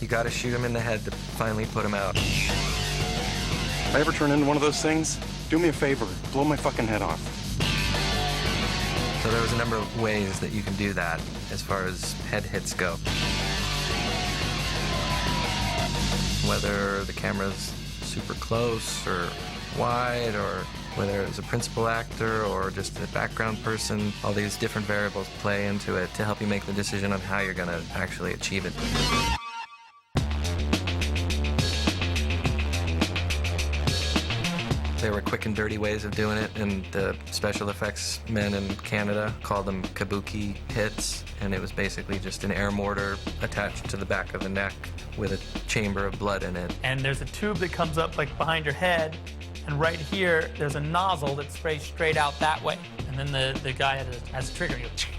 You gotta shoot him in the head to finally put him out. If I ever turn into one of those things, do me a favor, blow my fucking head off. So there was a number of ways that you can do that as far as head hits go. Whether the camera's super close or wide, or whether it's a principal actor or just a background person, all these different variables play into it to help you make the decision on how you're gonna actually achieve it. There were quick and dirty ways of doing it, and the special effects men in Canada called them kabuki hits, and it was basically just an air mortar attached to the back of the neck with a chamber of blood in it. And there's a tube that comes up like behind your head, and right here there's a nozzle that sprays straight out that way. And then the guy has a trigger.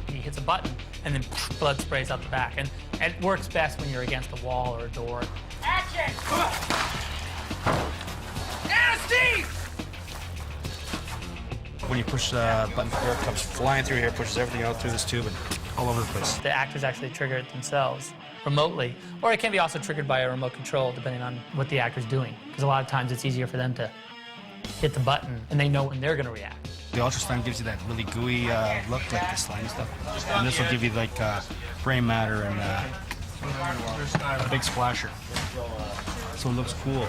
He hits a button, and then blood sprays out the back. And it works best when you're against a wall or a door. Action! Now, Steve! When you push the button here, it comes flying through here, pushes everything out through this tube and all over the place. The actors actually trigger it themselves remotely, or it can be also triggered by a remote control, depending on what the actor's doing. Because a lot of times it's easier for them to hit the button, and they know when they're going to react. The ultra slime gives you that really gooey look, like the slimy stuff. And this will give you like brain matter and a big splasher. So it looks cool.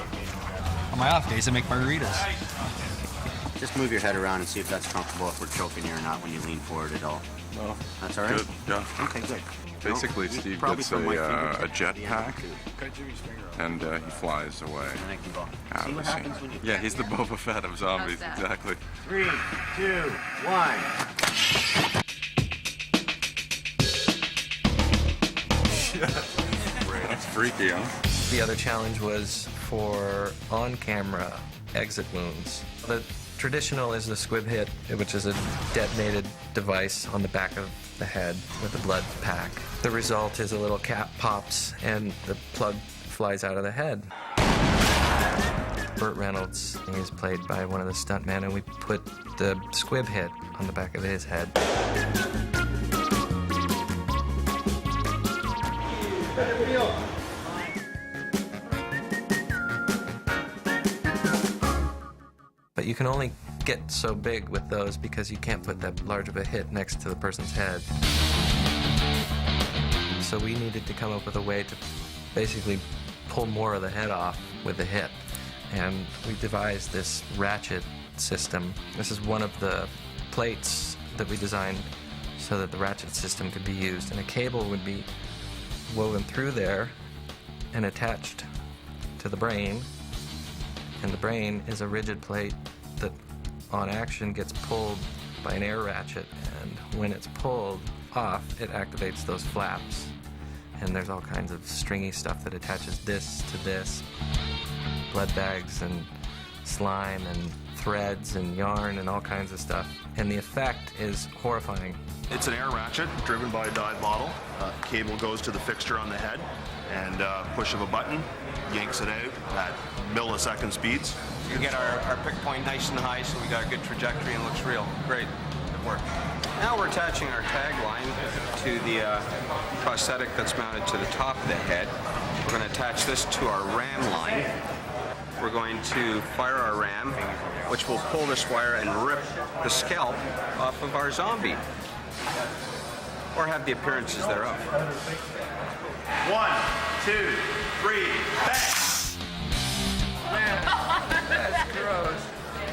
On my off days, I make margaritas. Just move your head around and see if that's comfortable, if we're choking you or not when you lean forward at all. No. That's all right? Good, yeah. Okay, good. Basically, Steve gets a jet pack, and he flies away. And I can go. Out See of what the happens scene. when you... Yeah, he's the Boba Fett of zombies, exactly. 3, 2, 1. That's freaky, huh? The other challenge was for on-camera exit wounds. The traditional is the squib hit, which is a detonated device on the back of the head with a blood pack. The result is a little cap pops and the plug flies out of the head. Burt Reynolds, he's played by one of the stuntmen, and we put the squib hit on the back of his head. But you can only get so big with those because you can't put that large of a hit next to the person's head. So we needed to come up with a way to basically pull more of the head off with the hit. And we devised this ratchet system. This is one of the plates that we designed so that the ratchet system could be used. And a cable would be woven through there and attached to the brain. And the brain is a rigid plate that on action gets pulled by an air ratchet, and when it's pulled off, it activates those flaps. And there's all kinds of stringy stuff that attaches this to this. Blood bags and slime and threads and yarn and all kinds of stuff. And the effect is horrifying. It's an air ratchet driven by a dive bottle. Cable goes to the fixture on the head, and push of a button yanks it out at millisecond speeds. We get our pick point nice and high, so we got a good trajectory and looks real. Great. Good work. Now we're attaching our tagline to the prosthetic that's mounted to the top of the head. We're going to attach this to our ram line. We're going to fire our ram, which will pull this wire and rip the scalp off of our zombie, or have the appearances thereof. 1, 2, 3, bang! Man, that's gross.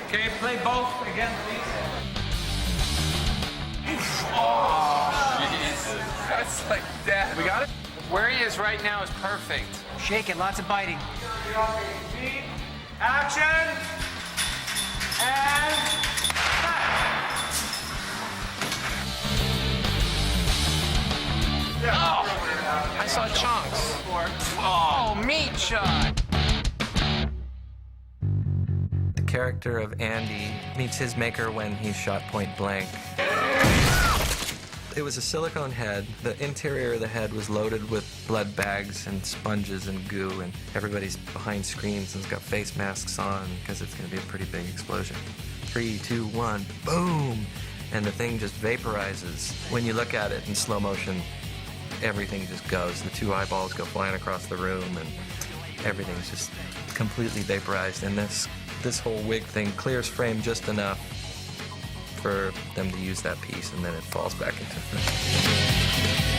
Can you play both again, please? Oh, Jesus. That's like death. We got it? Where he is right now is perfect. Shake it, lots of biting. Action! And oh, I saw chunks. Oh, meat shot. The character of Andy meets his maker when he's shot point blank. It was a silicone head. The interior of the head was loaded with blood bags and sponges and goo, and everybody's behind screens and has got face masks on because it's going to be a pretty big explosion. 3, 2, 1, boom! And the thing just vaporizes. When you look at it in slow motion, everything just goes. The 2 eyeballs go flying across the room, and everything's just completely vaporized. And this whole wig thing clears frame just enough for them to use that piece, and then it falls back into frame.